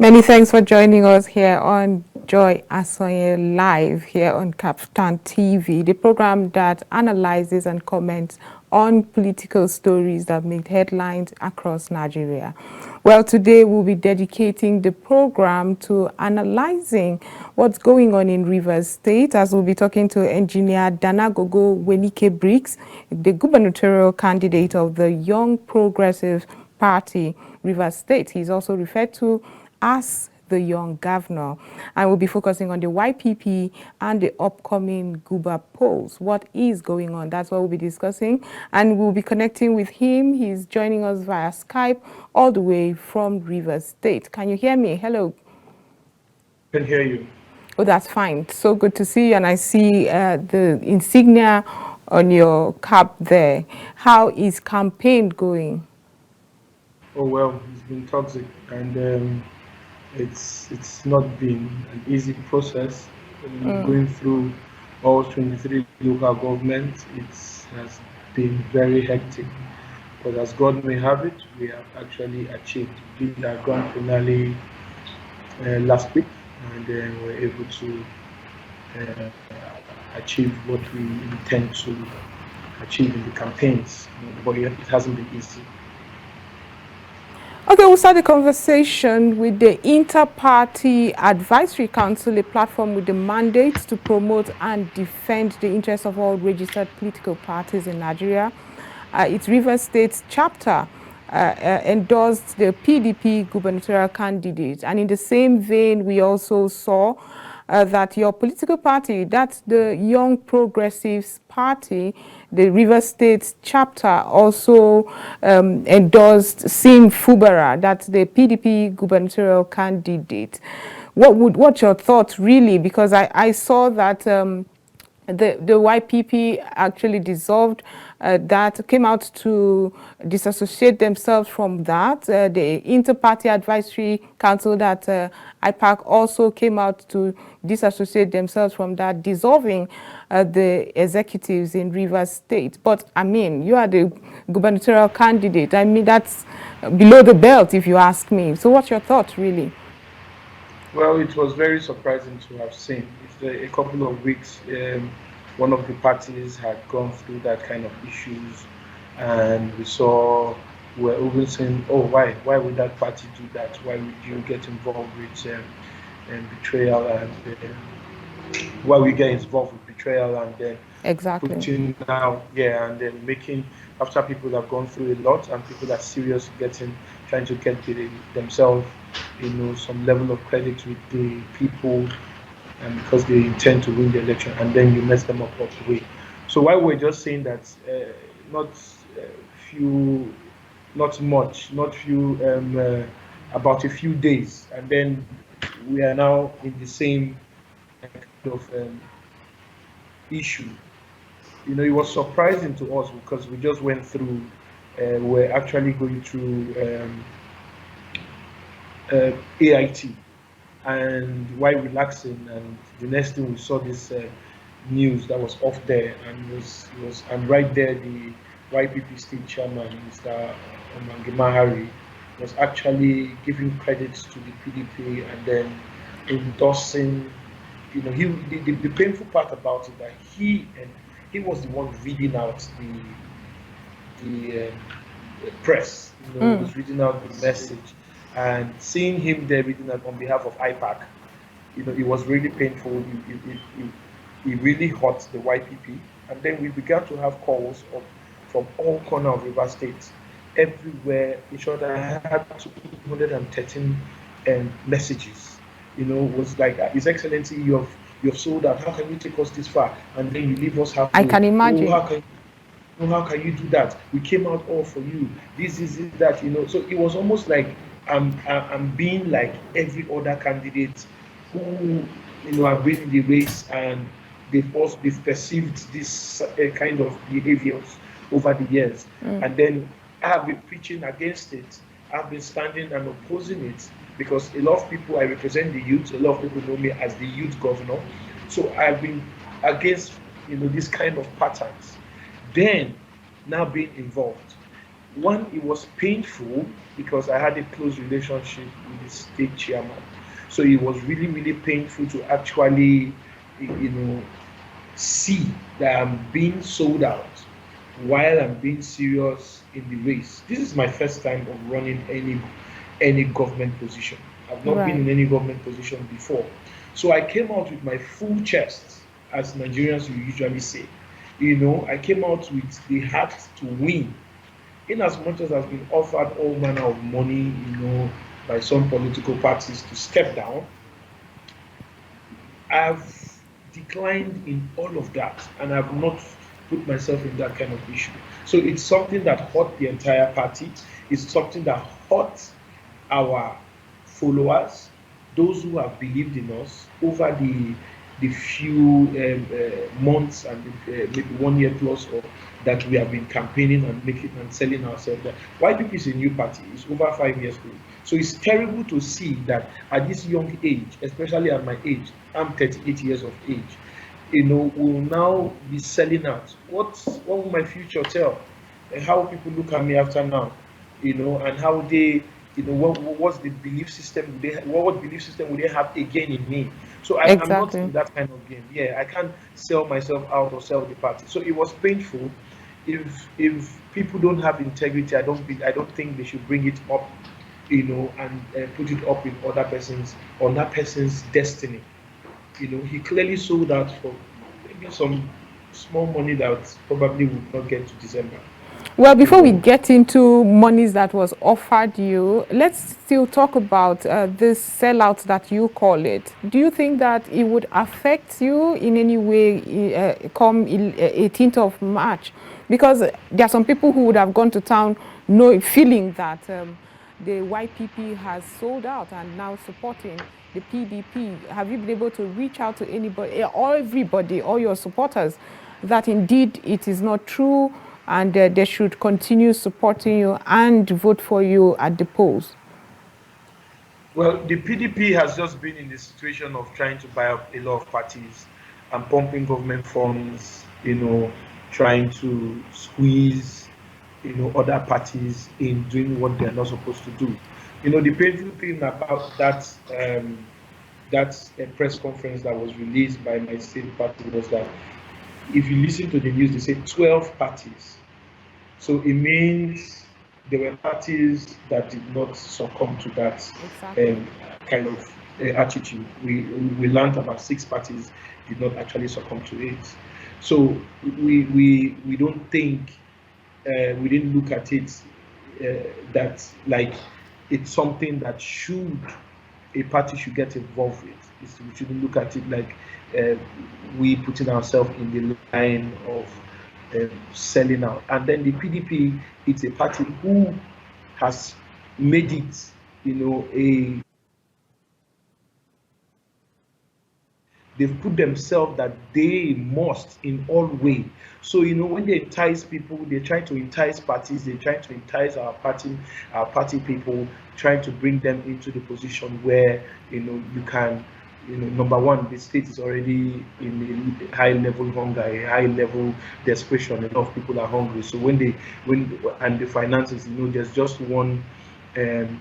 Many thanks for joining us here on Joy ASONYE Live here on KAFTAN TV, the program that analyzes and comments on political stories that make headlines across Nigeria. Well, today we'll be dedicating the program to analyzing what's going on in Rivers State, as we'll be talking to engineer Danagogo Wenike Briggs, the gubernatorial candidate of the Young Progressive Party, Rivers State. He's also referred to as the young governor, and we'll be focusing on the YPP and the upcoming Guber polls. What is going on? That's what we'll be discussing, and we'll be connecting with him. He's joining us via Skype all the way from Rivers State. Can you hear me? Hello. Can hear you. Oh, that's fine. So good to see you, and I see the insignia on your cap there. How is campaign going? Oh well, it's been toxic, and it's not been an easy process. Going through all 23 local governments, it has been very hectic. But as God may have it, we have actually achieved. We did our grand finale last week, and we're able to uh, achieve what we intend to achieve in the campaigns. But it hasn't been easy. Okay, we'll start the conversation with the Inter-Party Advisory Council, a platform with the mandate to promote and defend the interests of all registered political parties in Nigeria. Its Rivers State chapter endorsed the PDP gubernatorial candidate. And in the same vein, we also saw that your political party, that's the Young Progressives Party, the Rivers State chapter, also endorsed Sim Fubara, that's the PDP gubernatorial candidate. What's your thoughts really? Because I saw that the YPP actually dissolved, that came out to disassociate themselves from that. The Inter-Party Advisory Council, that IPAC, also came out to disassociate themselves from that, dissolving the executives in Rivers State. But I mean, you are the gubernatorial candidate. I mean, that's below the belt, if you ask me. So what's your thought really? Well, it was very surprising to have seen. It's a couple of weeks, one of the parties had gone through that kind of issues, and we saw, we're even saying, oh, why would that party do that? Why would you get involved with betrayal, and why we get involved with betrayal, and then Exactly. putting now, yeah, and then making, after people have gone through a lot and people are serious getting, trying to get themselves, some level of credit with the people, and because they intend to win the election, and then you mess them up the way. So why we're just saying that, not few, not much, not few, about a few days, and then we are now in the same kind of issue. It was surprising to us because we just went through, we're actually going through AIT, and while relaxing, and the next thing we saw this news that was off there, and and right there the YPP state chairman, Mr. Omangemahari, was actually giving credits to the PDP, and then endorsing. The painful part about it, that he was the one reading out the press. He was reading out the message, and seeing him there reading out on behalf of IPAC, it was really painful. It really hurt the YPP, and then we began to have calls from all corners of River State, everywhere. Each other had 213 messages. Was like, His Excellency, you have sold out. How can you take us this far and then you leave us I halfway? can Oh, imagine. how can you do that? We came out all for you. This is it, that. So it was almost like I'm being like every other candidate who have been in the race, and they've perceived this kind of behaviors over the years, and then I have been preaching against it. I've been standing and opposing it, because a lot of people, I represent the youth. A lot of people know me as the youth governor. So I've been against this kind of patterns. Then, now being involved, One, it was painful because I had a close relationship with the state chairman. So it was really, really painful to actually, see that I'm being sold out while I'm being serious in the race. This is my first time of running any government position. I've not been Right. in any government position before. So I came out with my full chest, as Nigerians will usually say. I came out with the heart to win. In as much as I've been offered all manner of money, by some political parties to step down, I've declined in all of that and I've not put myself in that kind of issue. So it's something that hurt the entire party. It's something that hurt our followers, those who have believed in us over the few months and maybe 1 year plus or that we have been campaigning and making and selling ourselves. That YPP is a new party. It's over 5 years old. So it's terrible to see that at this young age, especially at my age, I'm 38 years of age, will now be selling out. What will my future tell? And how people look at me after now, and how they, what's the belief system what belief system would they have again in me? So I'm not Exactly. in that kind of game. Yeah, I can't sell myself out or sell the party. So it was painful. If people don't have integrity, I don't think they should bring it up, and put it up in other person's on that person's destiny. He clearly sold out for maybe some small money that probably would not get to December. Well, You before we know, get into monies that was offered you, let's still talk about this sellout that you call it. Do you think that it would affect you in any way come 18th of March? Because there are some people who would have gone to town feeling that the YPP has sold out and now supporting the PDP. Have you been able to reach out to anybody, or everybody, all your supporters, that indeed it is not true and they should continue supporting you and vote for you at the polls? well, the PDP has just been in the situation of trying to buy up a lot of parties and pumping government funds, trying to squeeze, other parties in doing what they're not supposed to do. The painful thing about that press conference that was released by my state party was that if you listen to the news, they say 12 parties. So it means there were parties that did not succumb to that Exactly. kind of attitude. We learned about 6 parties did not actually succumb to it. So we don't think we didn't look at it that like it's something that a party should get involved with. We shouldn't look at it like uh, we putting ourselves in the line of selling out. And then the PDP, it's a party who has made it, a they've put themselves that they must in all way. So when they entice people, they try to entice parties, they try to entice our party people, trying to bring them into the position where you can, number one, the state is already in a high level hunger, a high level desperation. A lot of people are hungry. So when and the finances, there's just one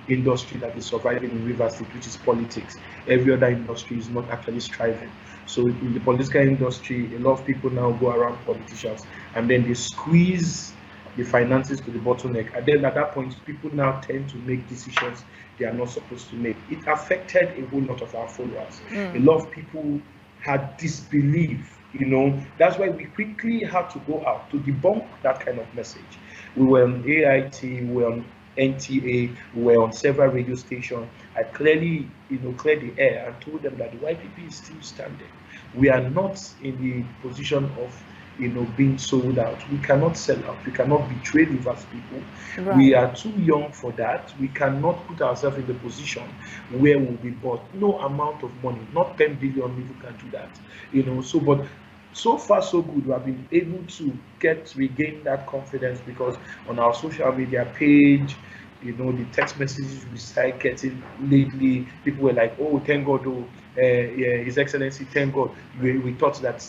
industry that is surviving in River State, which is politics. Every other industry is not actually striving. So in the political industry, a lot of people now go around politicians and then they squeeze the finances to the bottleneck. And then at that point, people now tend to make decisions they are not supposed to make. It affected a whole lot of our followers. A lot of people had disbelief. That's why we quickly had to go out to debunk that kind of message. We were on AIT, we were on NTA, we were on several radio stations. I clearly, cleared the air and told them that the YPP is still standing. We are not in the position of, being sold out. We cannot sell out. We cannot betray Rivers people. We Right. are too young for that. We cannot put ourselves in the position where we'll be bought. No amount of money, not 10 billion, if we can do that. But so far so good. We have been able to regain that confidence because on our social media page, the text messages we started getting lately, people were like, oh, thank God, oh, yeah, His Excellency, thank God. We thought that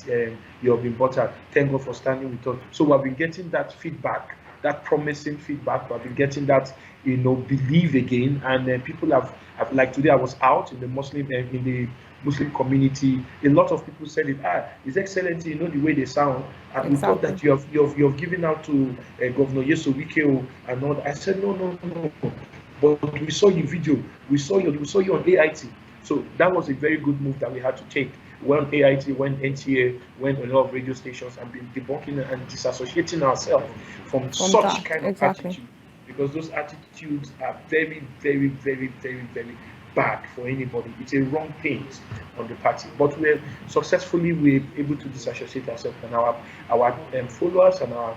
you have been bought out. Thank God for standing with us. So we have been getting that feedback that promising feedback. I've been getting that, belief again, and people have, like today I was out in the Muslim community. A lot of people said it. His Excellency, the way they sound. We thought Exactly. that you have given out to Governor Yeso Wike and all that. I said no, no, no, no. But we saw your video. We saw you on AIT. So that was a very good move that we had to take. When AIT, when NTA, when a lot of radio stations have been debunking and disassociating ourselves from From such that, kind of exactly. attitude, because those attitudes are very, very, very, very, very bad for anybody. It's a wrong paint on the party. But we're able to disassociate ourselves, and our followers and our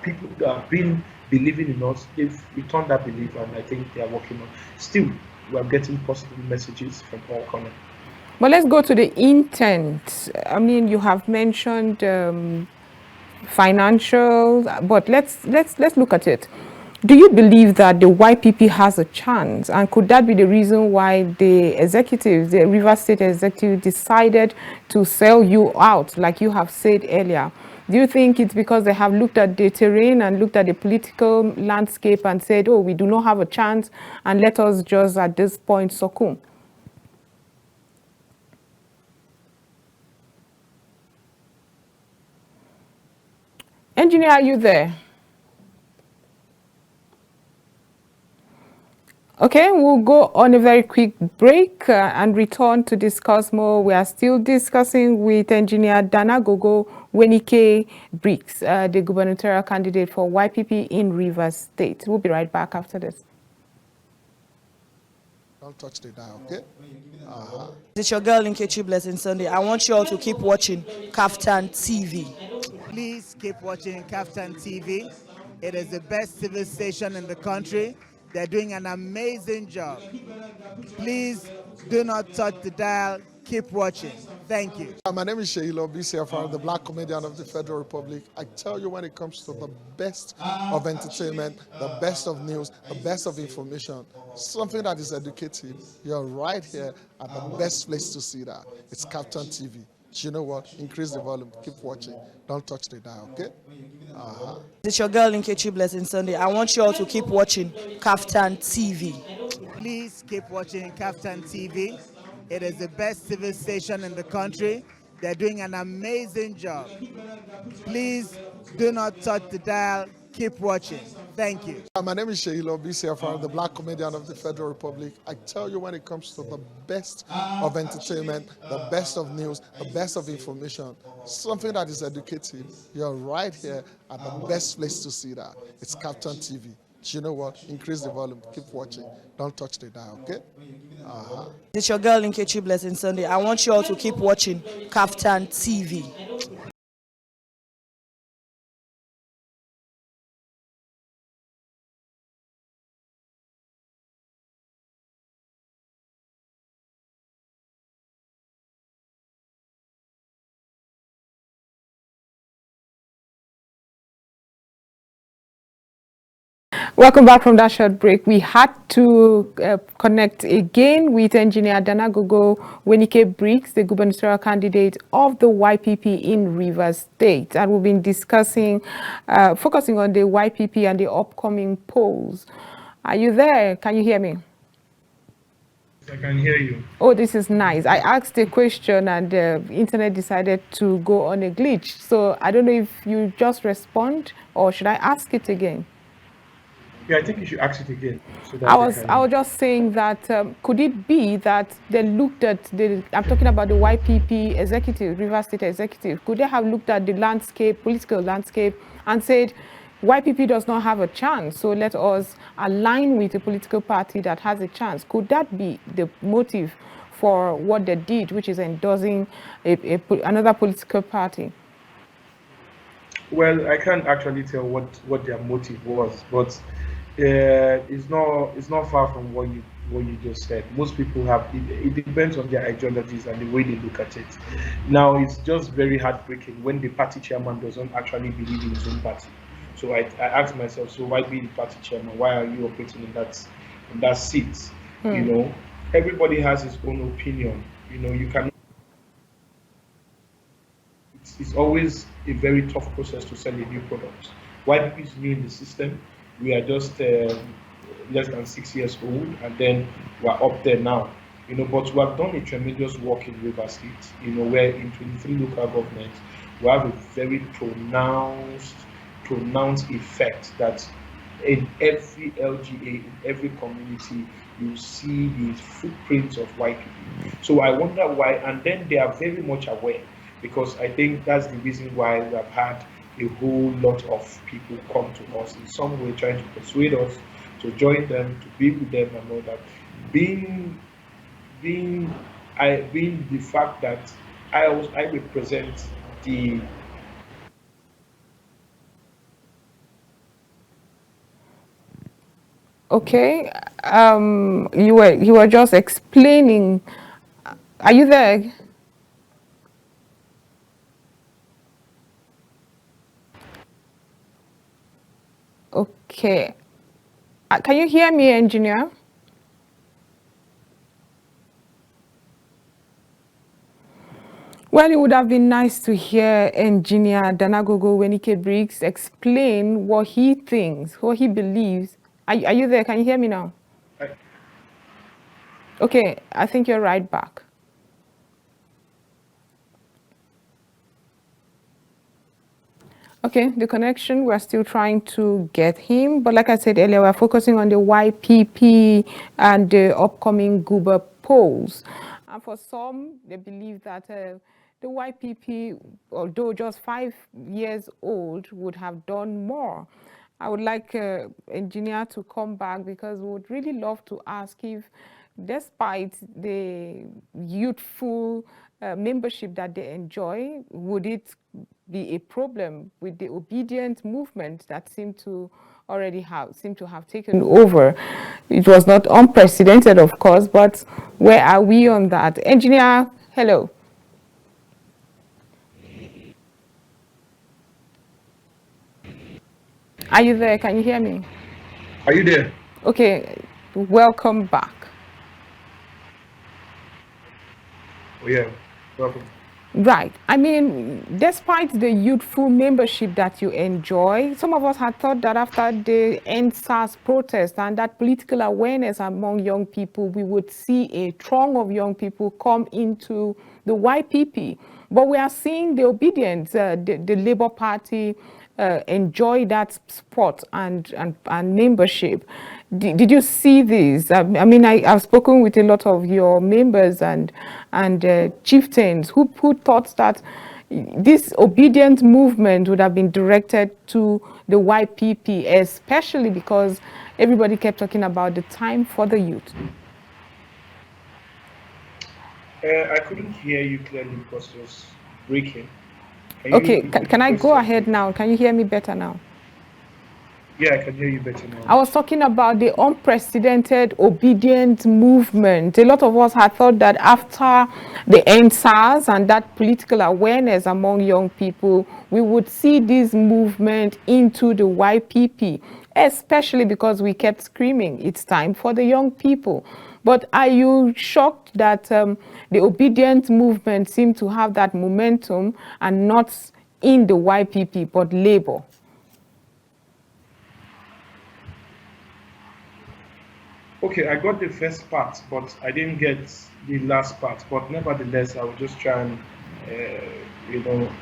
people that have been believing in us, they've returned that belief, and I think they are working on. Still, we are getting positive messages from all corners. But let's go to the intent. I mean, you have mentioned financial, but let's look at it. Do you believe that the YPP has a chance, and could that be the reason why the Rivers State executive, decided to sell you out, like you have said earlier? Do you think it's because they have looked at the terrain and looked at the political landscape and said, "Oh, we do not have a chance, and let us just at this point succumb"? Engineer, are you there? Okay, we'll go on a very quick break and return to discuss more. We are still discussing with Engineer Danagogo Wenike Briggs, the gubernatorial candidate for YPP in Rivers State. We'll be right back after this. Don't touch the dial, okay? It's your girl Nkechi Blessing Sunday. I want you all to keep watching KAFTAN TV. Please keep watching KAFTAN TV. It is the best civil station in the country. They're doing an amazing job. Please do not touch the dial. Keep watching. Thank you. My name is Sheilo BCFR, the Black Comedian of the Federal Republic. I tell you, when it comes to the best of entertainment, the best of news, the best of information, something that is educative, you're right here at the best place to see that. It's KAFTAN TV. You know what? Increase the volume. Keep watching. Don't touch the dial, okay? It's your girl Nkechi Blessing Sunday. I want you all to keep watching KAFTAN TV. Please keep watching KAFTAN TV. It is the best civil station in the country. They're doing an amazing job. Please do not touch the dial. Keep watching. Thank you. My name is Sheilo BCFR, the Black Comedian of the Federal Republic. I tell you, when it comes to the best of entertainment, the best of news, the best of information, something that is educative, you're right here at the best place to see that. It's KAFTAN TV. You know what? Increase the volume. Keep watching. Don't touch the dial, okay? It's your girl Nkechi Blessing Sunday. I want you all to keep watching KAFTAN TV. Welcome back from that short break. We had to connect again with Engineer Danagogo Wenike Briggs, the gubernatorial candidate of the YPP in Rivers State. And we've been discussing, focusing on the YPP and the upcoming polls. Are you there? Can you hear me? I can hear you. Oh, this is nice. I asked a question and the internet decided to go on a glitch. So I don't know if you just respond or should I ask it again? Yeah, I think you should ask it again. So that I was just saying that could it be that they looked at I'm talking about the YPP executive, Rivers State executive, could they have looked at the landscape, political landscape, and said, YPP does not have a chance, so let us align with a political party that has a chance? Could that be the motive for what they did, which is endorsing another political party? Well, I can't actually tell what their motive was, but it's not far from what you just said. Most people have it depends on their ideologies and the way they look at it. Now it's just very heartbreaking when the party chairman doesn't actually believe in his own party. So I asked myself, so why be the party chairman? Why are you operating in that seat? You know, everybody has his own opinion. You know, you can. It's always a very tough process to sell a new product. YPP is new in the system. We are just less than 6 years old, and then we're up there now. But we have done a tremendous work in River State. Where in 23 local governments, we have a very pronounced effect that in every LGA, in every community, you see the footprints of YPP. So I wonder why, and then they are very much aware, because I think that's the reason why we have had a whole lot of people come to us in some way, trying to persuade us to join them, to be with them, and all that. Being, being the fact that I represent the. Okay, you were just explaining. Are you there? Okay. Can you hear me, engineer? Well, it would have been nice to hear engineer Danagogo Wenike Briggs explain what he thinks, what he believes. Are you there? Can you hear me now? I, Okay, I think you're right back. Okay, the connection, we're still trying to get him. But like I said earlier, we're focusing on the YPP and the upcoming Guber polls. And for some, they believe that the YPP, although just 5 years old, would have done more. I would like engineer to come back, because we would really love to ask if, despite the youthful membership that they enjoy, would it be a problem with the obedient movement that seem to have taken over? It was not unprecedented, of course, but where are we on that? Engineer, hello. Are you there? Can you hear me? are you there? Okay, welcome back. Oh yeah, welcome. Right. I mean, despite the youthful membership that you enjoy, some of us had thought that after the End SARS protest and that political awareness among young people, we would see a throng of young people come into the YPP. But we are seeing the obedience, the Labour Party enjoy that spot and membership. Did you see this? I mean, I've spoken with a lot of your members and chieftains who thought that this obedient movement would have been directed to the YPP, especially because everybody kept talking about the time for the youth. I couldn't hear you clearly because it was breaking. Can you Okay, repeat the can I go question, ahead please? now? Can you hear me better now? Yeah, I can hear you better now. I was talking about the unprecedented obedient movement. A lot of us had thought that after the End SARS and that political awareness among young people, we would see this movement into the YPP, especially because we kept screaming, it's time for the young people. But are you shocked that the obedient movement seemed to have that momentum and not in the YPP, but Labour? Okay, I got the first part, but I didn't get the last part. But nevertheless, I will just try and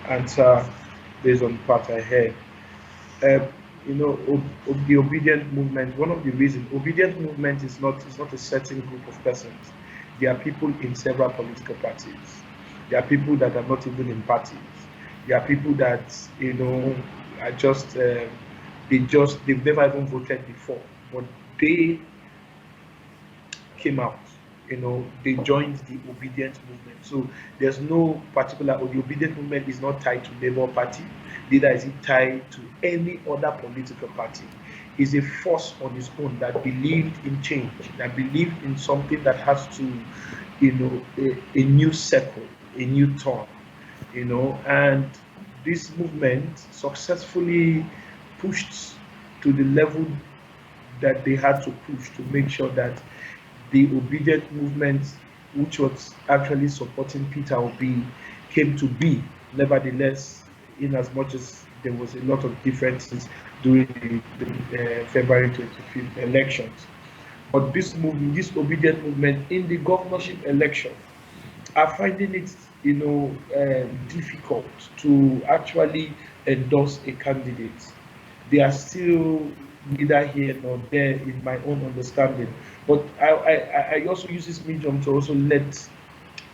answer based on the part I heard. Uh, the obedient movement. One of the reasons obedient movement is not a certain group of persons. There are people in several political parties. There are people that are not even in parties. There are people that are just they've never even voted before, but they came out. They joined the obedient movement. So there's no particular, or the obedient movement is not tied to Labour Party, neither is it tied to any other political party. It's a force on its own that believed in change, that believed in something that has to, a new circle, a new turn, and this movement successfully pushed to the level that they had to push to make sure that the obedient movement, which was actually supporting Peter Obi, came to be. Nevertheless, in as much as there was a lot of differences during the February 25th elections. But this movement, this obedient movement in the governorship election, are finding it, difficult to actually endorse a candidate. They are still neither here nor there in my own understanding. But I also use this medium to also let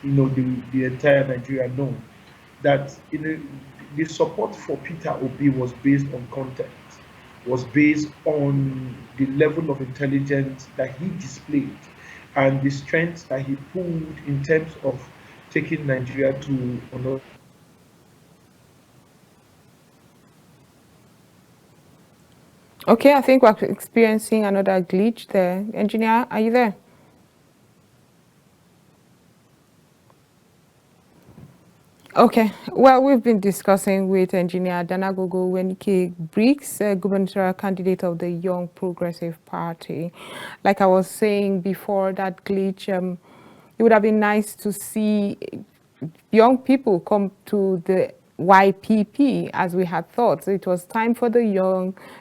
the entire Nigeria know that the support for Peter Obi was based on content, was based on the level of intelligence that he displayed and the strength that he pulled in terms of taking Nigeria to another. Okay, I think we're experiencing another glitch there. Engineer, are you there? Okay, well, we've been discussing with Engineer Danagogo Wenike Briggs, gubernatorial candidate of the Young Progressive Party. Like I was saying before that glitch, it would have been nice to see young people come to the YPP as we had thought. So it was time for the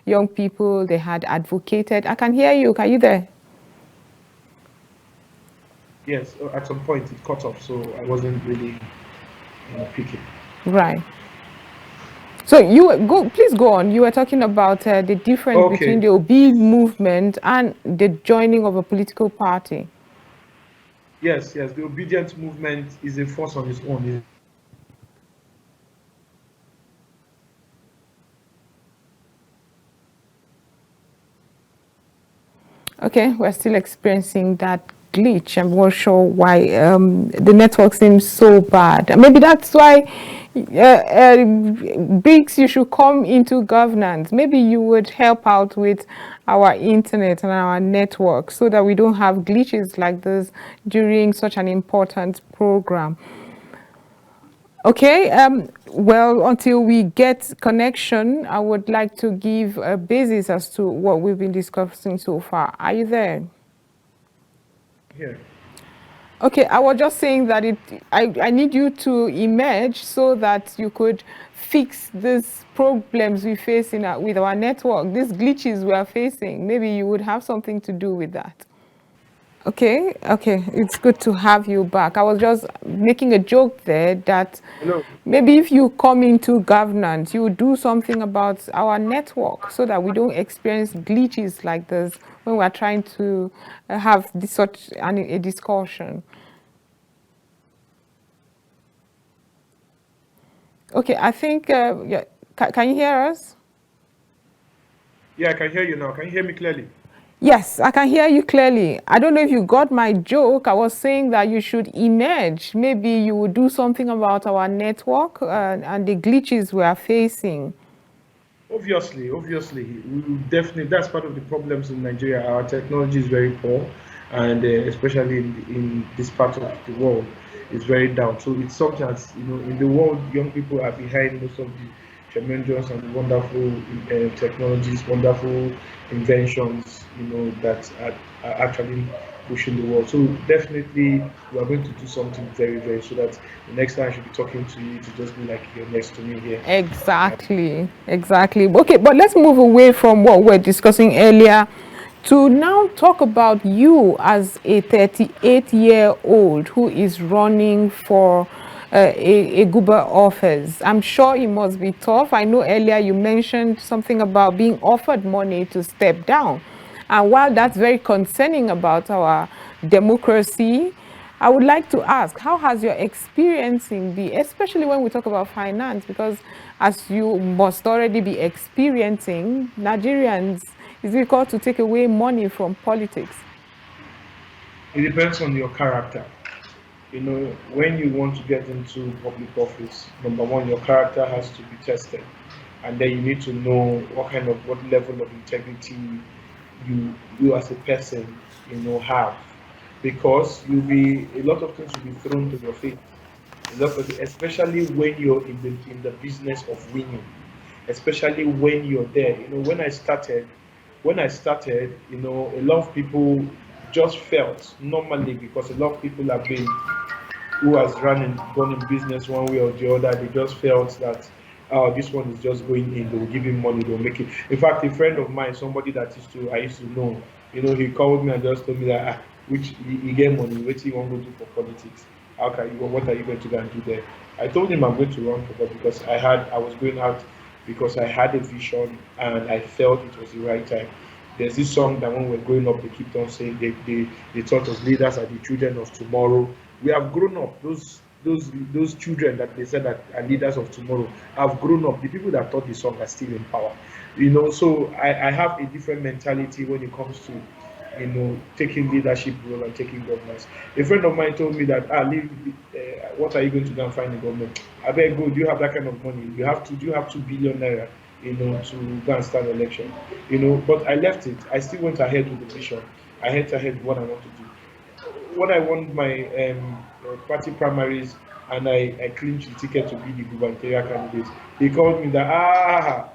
young people. They had advocated. I can hear you. Are you there? Yes, at some point it cut off, so I wasn't really picking. Right. So please go on. You were talking about the difference between the Obi movement and the joining of a political party. Yes, the obedient movement is a force on its own. Okay, we're still experiencing that glitch. I'm not sure why the network seems so bad. Maybe that's why Briggs, you should come into governance. Maybe you would help out with our internet and our network so that we don't have glitches like this during such an important program. Okay, well, until we get connection, I would like to give a basis as to what we've been discussing so far. Are you there? Yeah. Okay, I was just saying that I need you to emerge so that you could fix these problems we face with our network, these glitches we are facing. Maybe you would have something to do with that. Okay, it's good to have you back. I was just making a joke there that maybe if you come into governance, you would do something about our network so that we don't experience glitches like this when we're trying to have such a discussion. Okay, I think, yeah, can you hear us? Yeah, I can hear you now. Can you hear me clearly? Yes, I can hear you clearly. I don't know if you got my joke. I was saying that you should emerge. Maybe you would do something about our network and the glitches we are facing. Obviously, we definitely, that's part of the problems in Nigeria. Our technology is very poor, and especially in this part of the world, it's very down. So it's something that, in the world, young people are behind most of the tremendous and wonderful technologies, wonderful inventions, that are actually pushing the world. So definitely, we are going to do something very, very, so that the next time I should be talking to you to just be like you're next to me here. Exactly. Okay, but let's move away from what we're discussing earlier to now talk about you as a 38-year-old who is running for a Guber office. I'm sure it must be tough. I know earlier you mentioned something about being offered money to step down. And while that's very concerning about our democracy, I would like to ask, how has your experiencing been, especially when we talk about finance, because as you must already be experiencing, Nigerians, it's difficult to take away money from politics. It depends on your character. When you want to get into public office, number one, your character has to be tested. And then you need to know what level of integrity you as a person, have. Because a lot of things will be thrown to your face. Especially when you're in the business of winning. Especially when you're there. When I started, a lot of people just felt normally, because a lot of people who has gone in business one way or the other, they just felt that oh, this one is just going in, they'll give him money, they'll make it. In fact, a friend of mine, somebody that I used to know, he called me and just told me that, which he get money, what he want to do for politics? How can you, what are you going to go and do there? I told him I'm going to run for that because I was going out because I had a vision and I felt it was the right time. There's this song that when we we're growing up, they keep on saying they taught us leaders are the children of tomorrow. We have grown up. Those children that they said that are leaders of tomorrow have grown up. The people that taught the song are still in power. So I have a different mentality when it comes to taking leadership role and taking governance. A friend of mine told me that, what are you going to do and find the government? I beg go, do you have that kind of money? Do you have 2 billion naira, to go and start election? But I left it. I still went ahead with the vision. I went ahead with what I want to do. When I won my party primaries and I clinched the ticket to be the gubernatorial candidate, they called me that,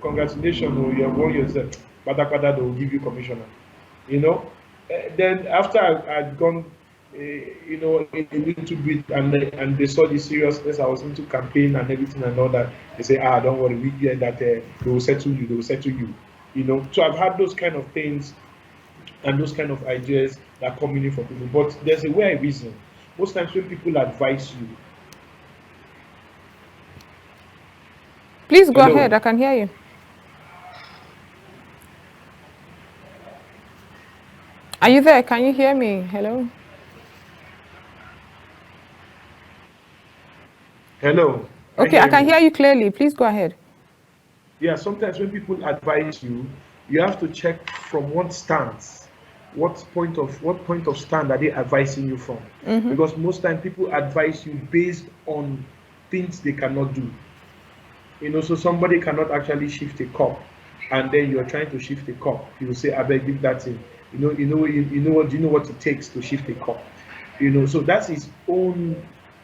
congratulations, you have won yourself. They will give you commissioner. you know. Then after I'd gone, a little bit, and they saw the seriousness I was into, campaign and everything and all that. They say, don't worry, we get that they will settle you, they will settle you. So I've had those kind of things and those kind of ideas that come in from people. But there's a way I reason. Most times when people advise you, please go hello, ahead, I can hear you. Are you there? Can you hear me? Hello? hello, can you Okay, I hear can me? hear you clearly. Please go ahead. Yeah, sometimes when people advise you, you have to check from what stance, what point of stand are they advising you from? Because most time people advise you based on things they cannot do. So somebody cannot actually shift a cup, and then you're trying to shift a cup. He will say, "I beg, give that in." Do you know what it takes to shift a cup? So that's his own.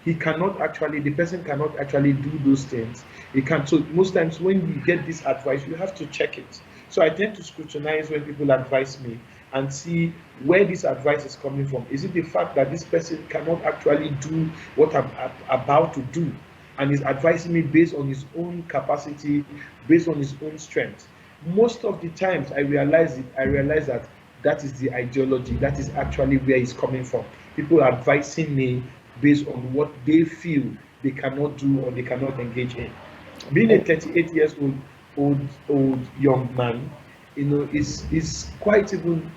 He cannot actually. The person cannot actually do those things. He can. So most times when you get this advice, you have to check it. So I tend to scrutinize when people advise me and see where this advice is coming from. Is it the fact that this person cannot actually do what I'm about to do, and is advising me based on his own capacity, based on his own strength? Most of the times I realize that that is the ideology, that is actually where it's coming from. People are advising me based on what they feel they cannot do or they cannot engage in. Being a 38 years old young man, is quite even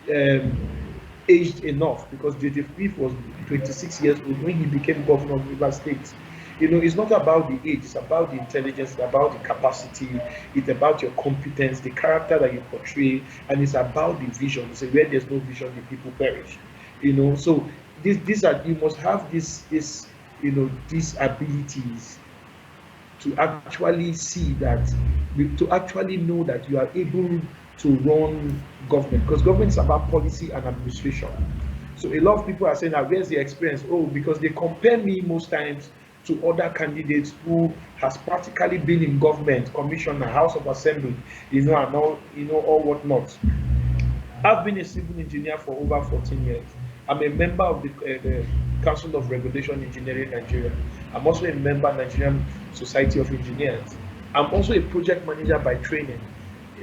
aged enough, because JJ Fifth was 26 years old when he became governor of Rivers State. It's not about the age, it's about the intelligence, it's about the capacity, it's about your competence, the character that you portray, and it's about the vision. It's where there's no vision, the people perish. So these are, you must have these abilities to actually see that, to actually know that you are able to run government, because government is about policy and administration. So a lot of people are saying that, where's the experience? Oh, because they compare me most times to other candidates who has practically been in government, commissioner, house of assembly, and all whatnot. I've been a civil engineer for over 14 years. I'm a member of the Council of Regulation Engineering Nigeria. I'm also a member of Nigerian Society of Engineers. I'm also a project manager by training,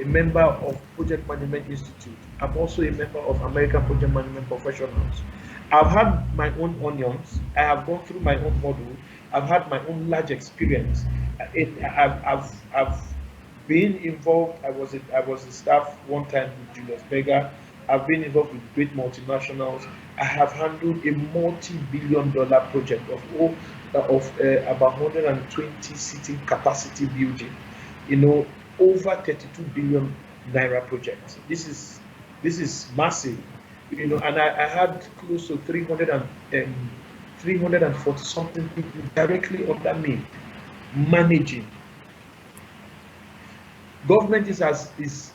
a member of Project Management Institute. I'm also a member of American Project Management Professionals. I've had my own onions. I have gone through my own model. I've had my own large experience. I've been involved. I was a staff one time with Julius Berger. I've been involved with great multinationals. I have handled a multi-billion-dollar project of about 120 seating capacity building. Over 32 billion naira project. This is massive. And I had close to 340 something people directly under me managing. Government is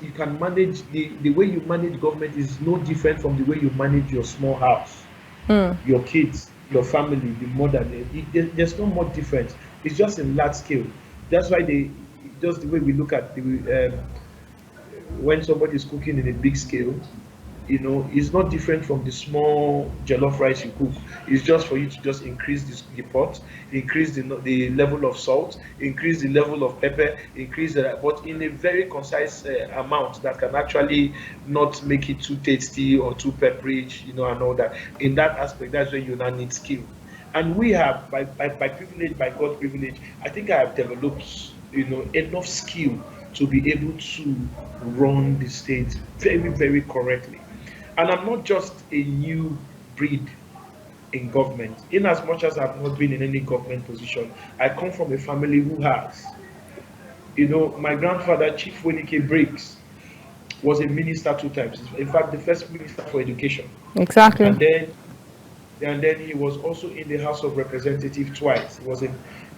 you can manage, the way you manage government is no different from the way you manage your small house, your kids, your family, the mother. There's no more difference. It's just in large scale. That's why just the way we look at when somebody is cooking in a big scale, It's not different from the small jollof rice you cook. It's just for you to just increase the pot, increase the level of salt, increase the level of pepper, increase the, but in a very concise amount that can actually not make it too tasty or too peppery, and all that. In that aspect, that's where you now need skill. And we have, by privilege, by God privilege, I think I have developed, enough skill to be able to run the state very, very correctly. And I'm not just a new breed in government. In as much as I've not been in any government position, I come from a family who has. My grandfather, Chief Wenike Briggs, was a minister 2 times. In fact, the first minister for education. Exactly. And then he was also in the House of Representatives twice. He was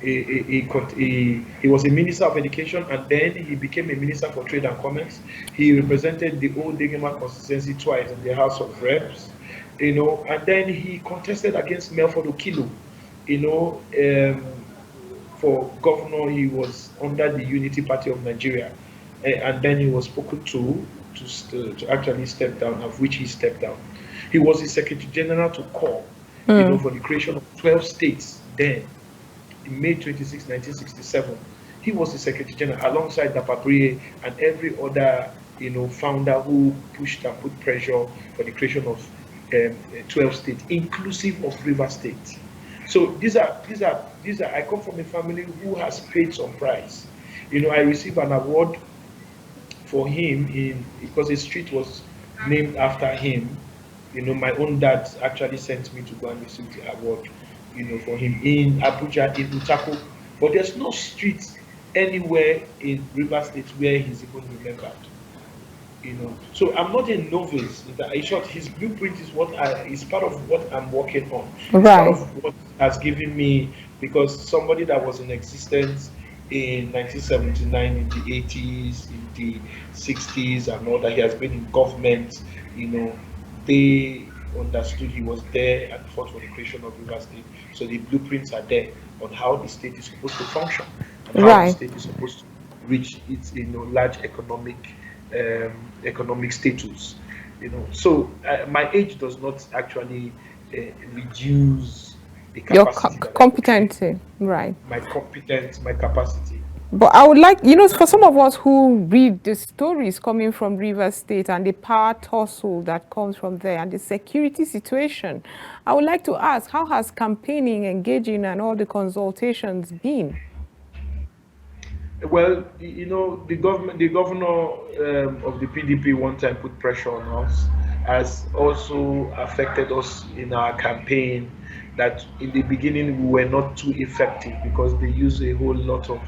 he was a minister of education, and then he became a minister for trade and commerce. He represented the old Degema constituency twice in the House of Reps, and then he contested against Melford Okilo, for governor. He was under the Unity Party of Nigeria, and then he was spoken to actually step down, of which he stepped down. He was the Secretary General to call, for the creation of 12 states then, in May 26, 1967. He was the Secretary General alongside Dapabriye and every other, founder who pushed and put pressure for the creation of 12 states, inclusive of River State. So I come from a family who has paid some price. I received an award for him because a street was named after him. My own dad actually sent me to go and receive the award, for him in Abuja, in Utako. But there's no street anywhere in River State where he's even remembered. So I'm not a novice. In short, his blueprint is part of what I'm working on. It's part Right. of what has given me, because somebody that was in existence in 1979, in the 80s, in the 60s, and all that, he has been in government. They understood he was there and fought for the creation of River State. So the blueprints are there on how the state is supposed to function and how the Right. state is supposed to reach its large um, economic status. So my age does not actually reduce the Your capacity that I portray, competency. Right. my competence, my capacity. But I would like, for some of us who read the stories coming from River State and the power tussle that comes from there and the security situation, I would like to ask, how has campaigning, engaging, and all the consultations been? Well, the governor of the PDP one time put pressure on us, has also affected us in our campaign. That in the beginning we were not too effective because they use a whole lot of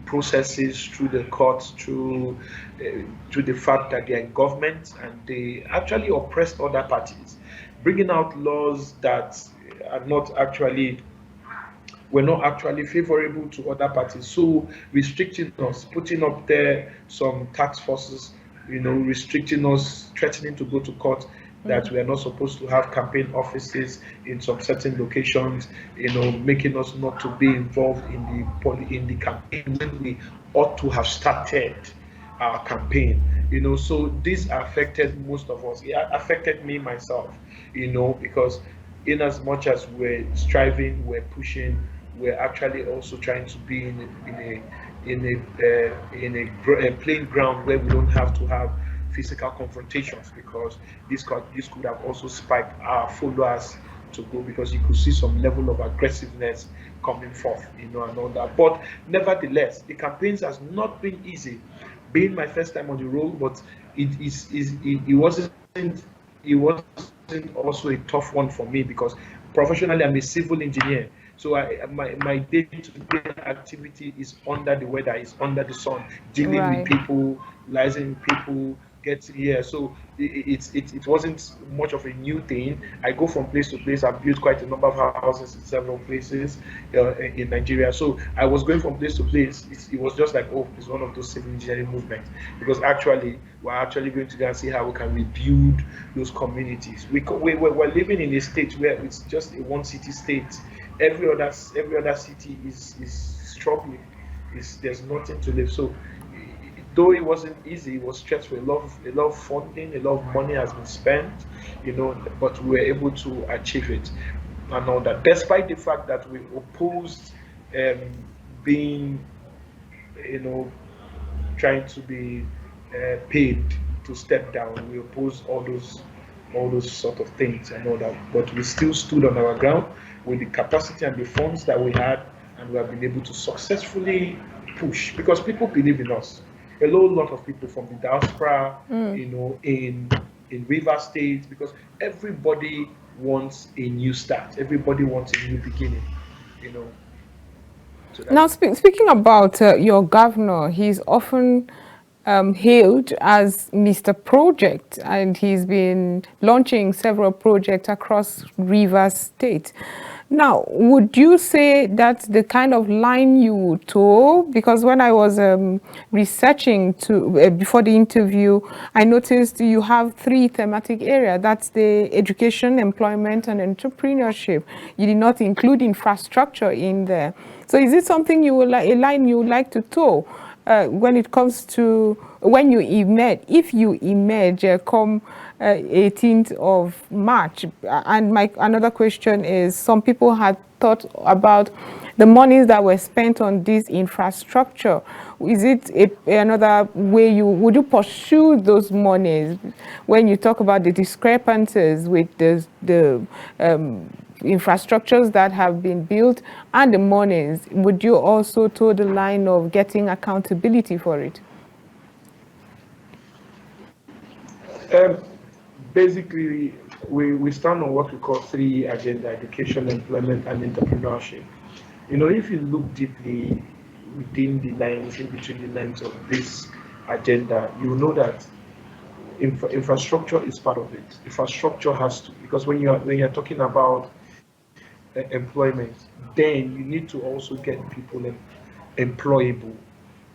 processes through the courts, through the fact that they are in government and they actually oppressed other parties, bringing out laws that are not actually were not actually favorable to other parties. So restricting us, putting up there some tax forces, restricting us, threatening to go to court, that we are not supposed to have campaign offices in some certain locations, making us not to be involved in the campaign when we ought to have started our campaign. So this affected most of us. It affected me myself, because in as much as we're striving, we're pushing, we're actually also trying to be in a plain ground where we don't have to have physical confrontations, because this could have also spiked our followers to go, because you could see some level of aggressiveness coming forth, and all that. But nevertheless, the campaigns has not been easy. Being my first time on the road, but it wasn't also a tough one for me, because professionally I'm a civil engineer. So my day-to-day activity is under the weather, is under the sun, dealing with Right. people, liaising with people, get here. So it wasn't much of a new thing. I go from place to place. I've built quite a number of houses in several places in Nigeria. So I was going from place to place. It was just like, oh, it's one of those civil engineering movements, because actually we're actually going to go and see how we can rebuild those communities. We're living in a state where it's just a one city state. Every other city is struggling. There's nothing to live. So though it wasn't easy, it was stressful. A lot of funding, a lot of money has been spent, but we were able to achieve it and all that. Despite the fact that we opposed being, you know, trying to be paid to step down, we opposed all those sort of things and all that. But we still stood on our ground with the capacity and the funds that we had, and we have been able to successfully push because people believe in us. A whole lot of people from the diaspora, in River State, because everybody wants a new start. Everybody wants a new beginning, you know. So that's Now, it. speaking about your governor, he's often hailed as Mr. Project, and he's been launching several projects across Rivers State. Now, would you say that's the kind of line you would toe? Because when I was researching before the interview, I noticed you have 3 thematic areas. That's the education, employment, and entrepreneurship. You did not include infrastructure in there. So is it something you would a line you would like to toe when it comes to when you emerge, if you emerge come 18th of March? And my another question is, some people had thought about the monies that were spent on this infrastructure. Is it another way would you pursue those monies when you talk about the discrepancies with the infrastructures that have been built and the monies? Would you also toe the line of getting accountability for it? Um, Basically, we stand on what we call 3 agenda: education, employment, and entrepreneurship. If you look deeply within the lines, in between the lines of this agenda, you know that infrastructure is part of it. Infrastructure has to, because when you're talking about employment, then you need to also get people employable.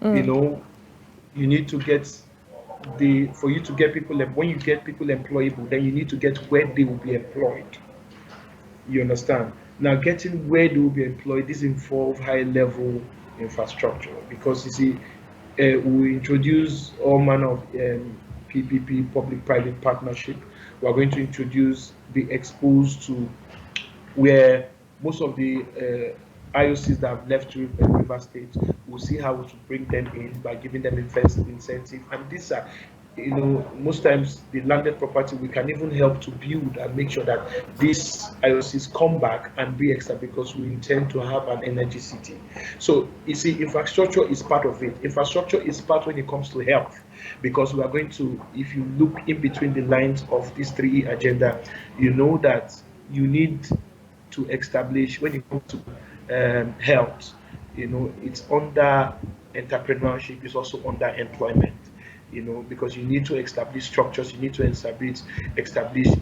You know, you need to get for you to get people, when you get people employable, then you need to get where they will be employed. You understand? Now, getting where they will be employed, this involve high level infrastructure, because you see, we introduce all manner of PPP, public private partnership. We are going to introduce, be exposed to where most of the IOCs that have left River State, will see how to bring them in by giving them incentive. And these are, most times the landed property, we can even help to build and make sure that these IOCs come back and be extra, because we intend to have an energy city. So you see, infrastructure is part of it. Infrastructure is part when it comes to health, because we are going to, if you look in between the lines of this 3E agenda, you know that you need to establish, when it comes to health, it's under entrepreneurship, it's also under employment, because you need to establish structures, you need to establish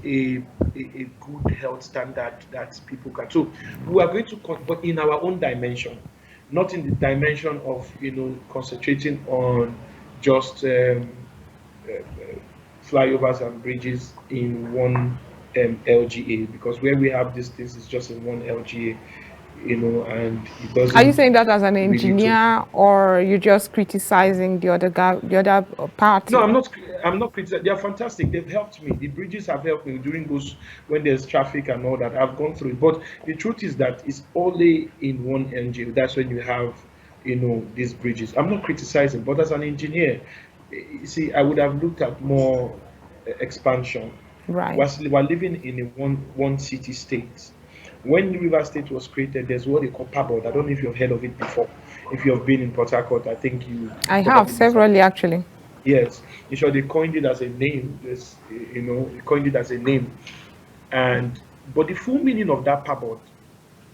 a good health standard that people can. So we are going to, but in our own dimension, not in the dimension of, concentrating on just flyovers and bridges in one LGA, because where we have these things is just in one LGA, and it Are you doesn't saying that as an really to. engineer, or you're just criticizing the other guy, the other No, party? I'm not. I'm not criticizing. They are fantastic. They've helped me. The bridges have helped me during those, when there's traffic and all that. I've gone through it. But the truth is that it's only in one NGO. That's when you have, these bridges. I'm not criticizing, but as an engineer, you see, I would have looked at more expansion. Right. We're living in a one city state. When River State was created, there's what they call PABOD. I don't know if you've heard of it before. If you have been in Port Harcourt, I think you I have probably must have. severally, actually. Yes, in short, they coined it as a name. They coined it as a name, and but the full meaning of that PABOD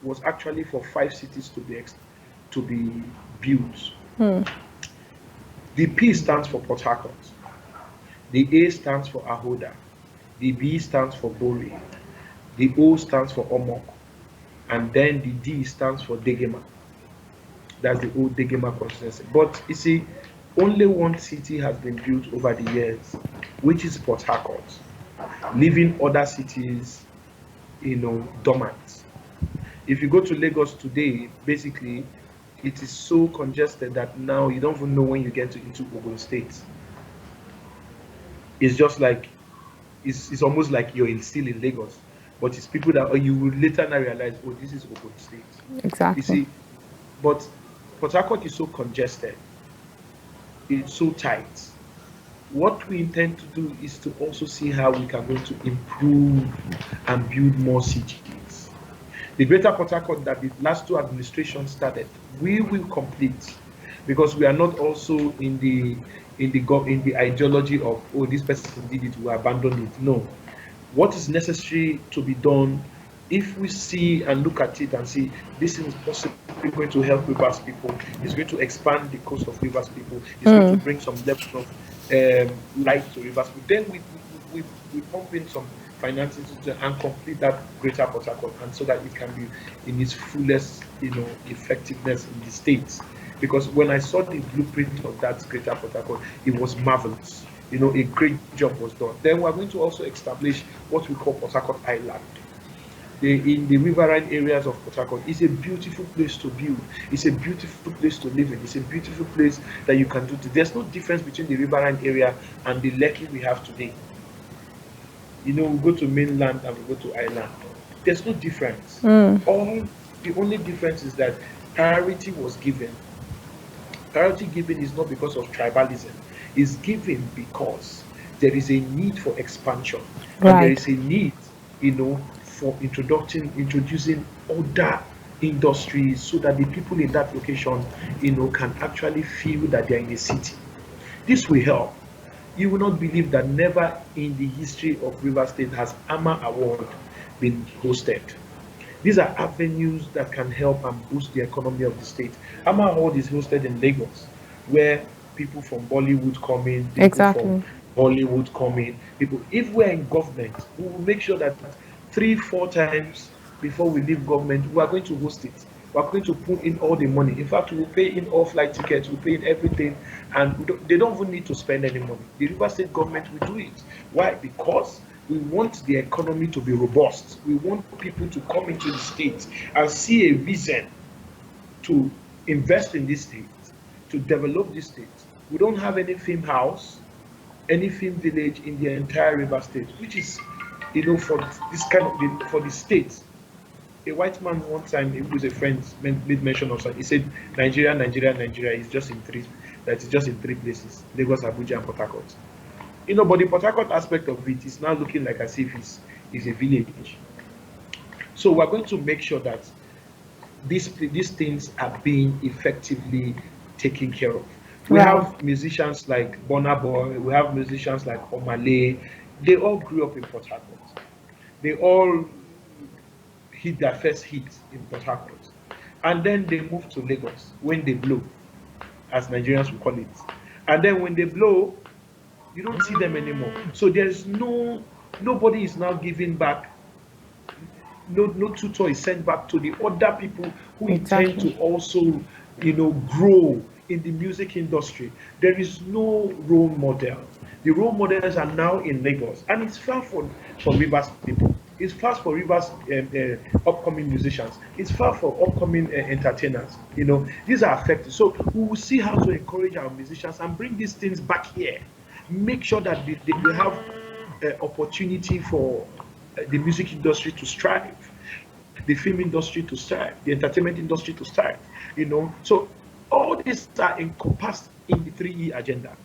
was actually for 5 cities to be built. The P stands for Port Harcourt, the A stands for Ahoda, the B stands for Bori, the O stands for Omok, and then the D stands for Degema. That's the old Degema constituency. But you see, only one city has been built over the years, which is Port Harcourt, leaving other cities, dormant. If you go to Lagos today, basically, it is so congested that now you don't even know when you get into Ogun State. It's just like it's almost like still in Lagos, but it's people that you will later now realize, oh, this is Ogun State. You Exactly. see, but Port Harcourt is so congested, it's so tight. What we intend to do is to also see how we can going to improve and build more CGDs. The Greater Port Harcourt that the last two administrations started, we will complete, because we are not also in the ideology of, oh, this person did it, we abandon it. No, what is necessary to be done, if we see and look at it and see this is possibly going to help Rivers people, it's going to expand the coast of Rivers people, it's going to bring some level of light to Rivers people, then we pump in some financing and complete that Greater Port Harcourt, and so that it can be in its fullest, effectiveness in the states. Because when I saw the blueprint of that Greater Port Harcourt, it was marvelous. A great job was done. Then we're going to also establish what we call Port Harcourt Island. In the riverine areas of Port Harcourt, it's a beautiful place to build. It's a beautiful place to live in. It's a beautiful place that you can do. There's no difference between the riverine area and the Lekki we have today. We go to mainland and we go to island. There's no difference. The only difference is that priority was given. Priority given is not because of tribalism. It's given because there is a need for expansion, and there is a need, for introducing other industries, so that the people in that location, can actually feel that they're in a city. This will help. You will not believe that never in the history of Rivers State has AMA Award been hosted. These are avenues that can help and boost the economy of the state. AMA Award is hosted in Lagos, where people from Bollywood come in, people from Hollywood come in. If we're in government, we will make sure that 3-4 times before we leave government, we are going to host it. We are going to put in all the money. In fact, we will pay in all flight tickets, we will pay in everything, and they don't even need to spend any money. The River State government will do it. Why? Because we want the economy to be robust. We want people to come into the state and see a reason to invest in this state, to develop this state. We don't have any film house, any film village in the entire River State, which is, for this kind of for the state. A white man one time, he was a friend, made mention of something. He said, Nigeria is just in three. That is just in three places: Lagos, Abuja, and Port Harcourt. But the Port Harcourt aspect of it is now looking like as if it's a village. So we're going to make sure that these things are being effectively taken care of. We have musicians like Burna Boy, we have musicians like Omale. They all grew up in Port Harcourt. They all hit their first hit in Port Harcourt. And then they moved to Lagos when they blow, as Nigerians will call it. And then when they blow, you don't see them anymore. So there's nobody is now giving back. No tutor is sent back to the other people who intend to also, grow in the music industry. There is no role model. The role models are now in Lagos, and it's far for Rivers people. It's far for Rivers upcoming musicians. It's far for upcoming entertainers. These are affected. So we will see how to encourage our musicians and bring these things back here. Make sure that they have opportunity for the music industry to strive, the film industry to strive, the entertainment industry to strive. So all these are encompassed in the 3E agenda.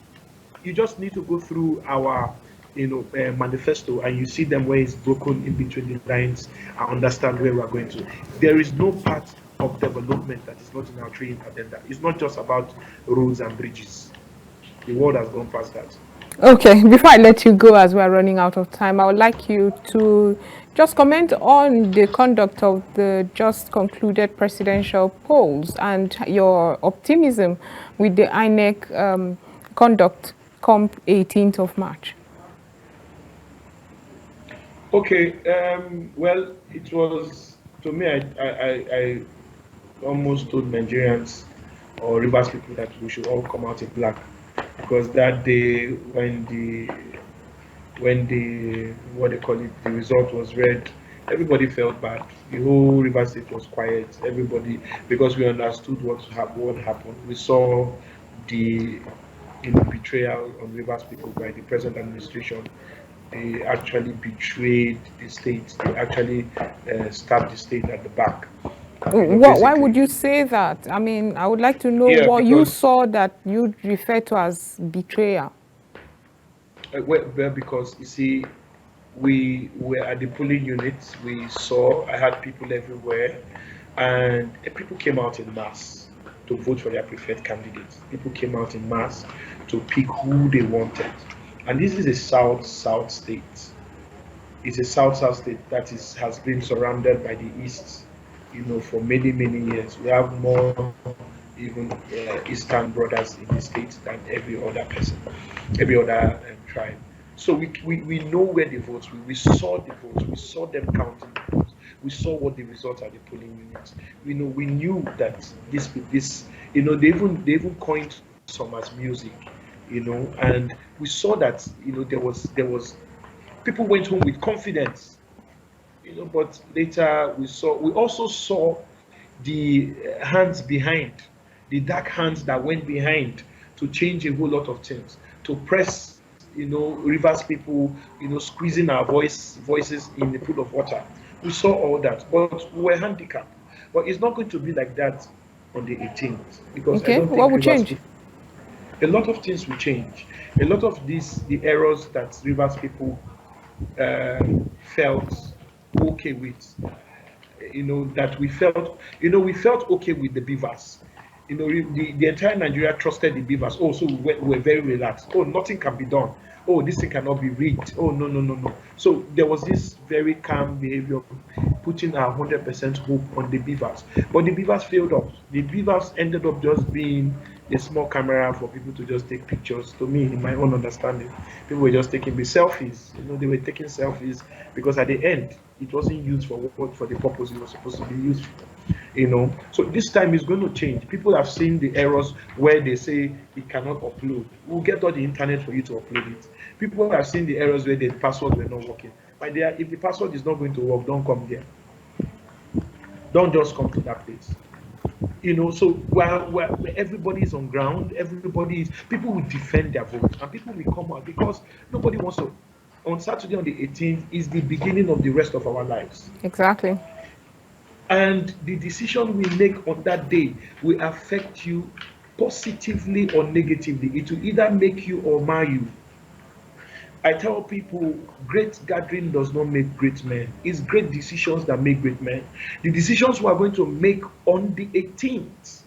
You just need to go through our manifesto, and you see them where it's broken in between the lines and understand where we're going to. There is no part of development that is not in our 3E agenda. It's not just about roads and bridges. The world has gone past that. Okay, before I let you go, as we're running out of time, I would like you to just comment on the conduct of the just concluded presidential polls and your optimism with the INEC conduct come 18th of March. Okay, well, it was, to me, I almost told Nigerians or Rivers people that we should all come out in black, because that day when the what they call it, the result was read, Everybody felt bad. The whole River State was quiet. Everybody, because we understood what happened. We saw the betrayal on Rivers people by the present administration. They actually betrayed the state. They actually stabbed the state at the back. Why would Basically. you say that? I mean, I would like to know Yeah, what you because saw that you refer to as betrayal. because you see, we were at the polling units. We saw I had people everywhere, and people came out in mass to vote for their preferred candidates. People came out in mass to pick who they wanted, and this is a south state. It's a south state that is has been surrounded by the east, for many years. We have more even eastern brothers in the state than every other person, every other tribe. So we know where the votes. We saw the votes. We saw them counting the votes. We saw what the results at the polling units. We knew that this they even coined some as music, and we saw that there was people went home with confidence, but later we also saw the hands behind, the dark hands that went behind to change a whole lot of things, to press, rivers people, squeezing our voices in the pool of water. We saw all that, but we were handicapped. But it's not going to be like that on the 18th, because I Okay, don't what think will rivers change? people, a lot of things will change. A lot of the errors that rivers people uh, felt okay with, that we felt okay with the beavers. The entire Nigeria trusted the beavers. Oh, so we were very relaxed. Oh, nothing can be done. Oh, this thing cannot be rigged. Oh, no, no, no, no. So there was this very calm behavior, putting our 100% hope on the beavers. But the beavers failed us. The beavers ended up just being a small camera for people to just take pictures. To me, in my own understanding, people were just taking the selfies. They were taking selfies because at the end, it wasn't used for the purpose it was supposed to be used for. So this time is going to change. People have seen the errors where they say it cannot upload. We'll get all the internet for you to upload it. People have seen the errors where the passwords were not working. My dear, if the password is not going to work, don't come there. Don't just come to that place. So while everybody is on ground, people will defend their vote, and people will come out because nobody wants to. On Saturday, on the 18th, is the beginning of the rest of our lives. Exactly. And the decision we make on that day will affect you positively or negatively. It will either make you or mar you. I tell people, great gathering does not make great men. It's great decisions that make great men. The decisions we are going to make on the 18th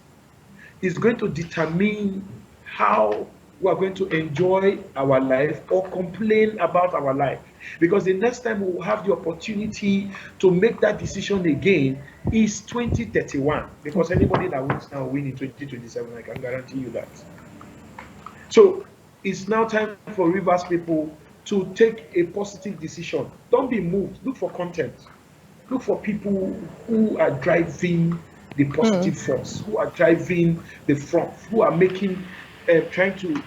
is going to determine how we are going to enjoy our life or complain about our life. Because the next time we will have the opportunity to make that decision again is 2031. Because anybody that wins now will win in 2027. I can guarantee you that. So it's now time for Rivers people to take a positive decision. Don't be moved. Look for content. Look for people who are driving the positive force, who are driving the front, who are making, trying to.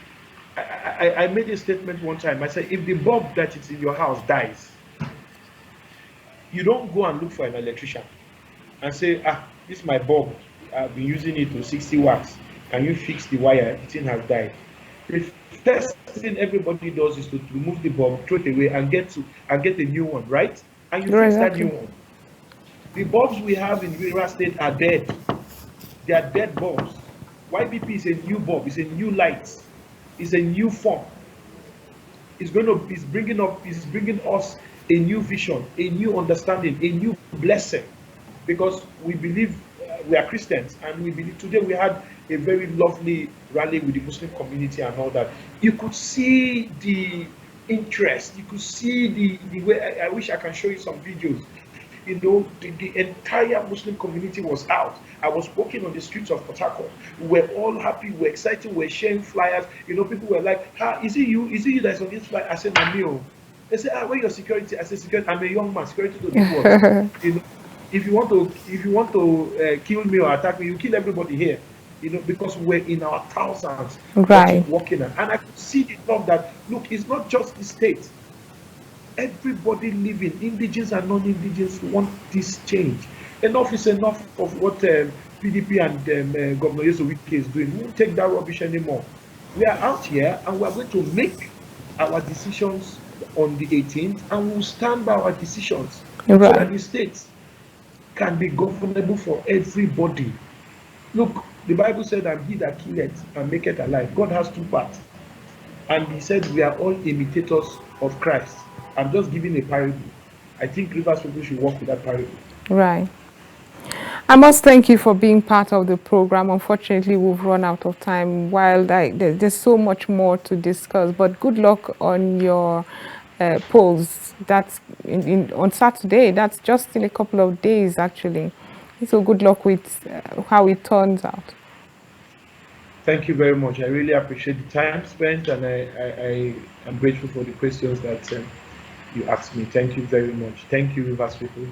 I made a statement one time. I said, if the bulb that is in your house dies, you don't go and look for an electrician and say, this is my bulb. I've been using it to 60 watts. Can you fix the wire? The thing has died. The first thing everybody does is to remove the bulb, throw it away, and get a new one, right? And you Right, fix that new exactly. one. The bulbs we have in River State are dead. They are dead bulbs. YPP is a new bulb. It's a new light. It's a new form. It's bringing us a new vision, a new understanding, a new blessing, because we believe, we are Christians, and we believe. Today we had a very lovely rally with the Muslim community and all that. You could see the interest. You could see the way. I wish I can show you some videos. The entire Muslim community was out. I was walking on the streets of Port Harcourt. We were all happy, we were excited, we were sharing flyers. People were like, is it you? Is it you that's on this flyer? I said, no. They said, where your security? I said, security. I'm a young man. Security to do what? You know, if you want to kill me or attack me, you kill everybody here. Because we're in our thousands Right. walking. And I could see the talk that, look, it's not just the state. everybody living, indigenous and non-indigenous, want this change. Enough is enough of what PDP and Governor Yesowike is doing. We won't take that rubbish anymore. We are out here and we are going to make our decisions on the 18th, and we will stand by our decisions so that the states can be governable for everybody. Look, the Bible said, "And he that killeth and maketh alive." God has two parts. And he said, we are all imitators of Christ. I'm just giving a parable. I think Rivers people should work with that parable. Right. I must thank you for being part of the program. Unfortunately, we've run out of time. While there's so much more to discuss, but good luck on your polls. That's on Saturday. That's just in a couple of days, actually. So good luck with how it turns out. Thank you very much. I really appreciate the time spent, and I am grateful for the questions that you asked me. Thank you very much. Thank you, Rivers people.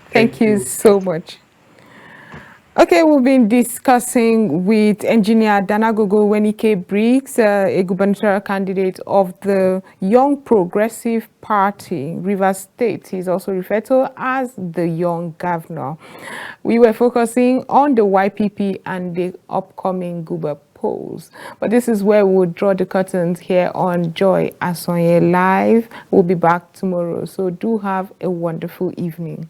Thank you so much. Okay, we've been discussing with engineer Danagogo Wenike Briggs, a gubernatorial candidate of the Young Progressive Party, Rivers State. He's also referred to as the Young Governor. We were focusing on the YPP and the upcoming Guber polls. But this is where we'll draw the curtains here on Joy ASONYE Live. We'll be back tomorrow, so do have a wonderful evening.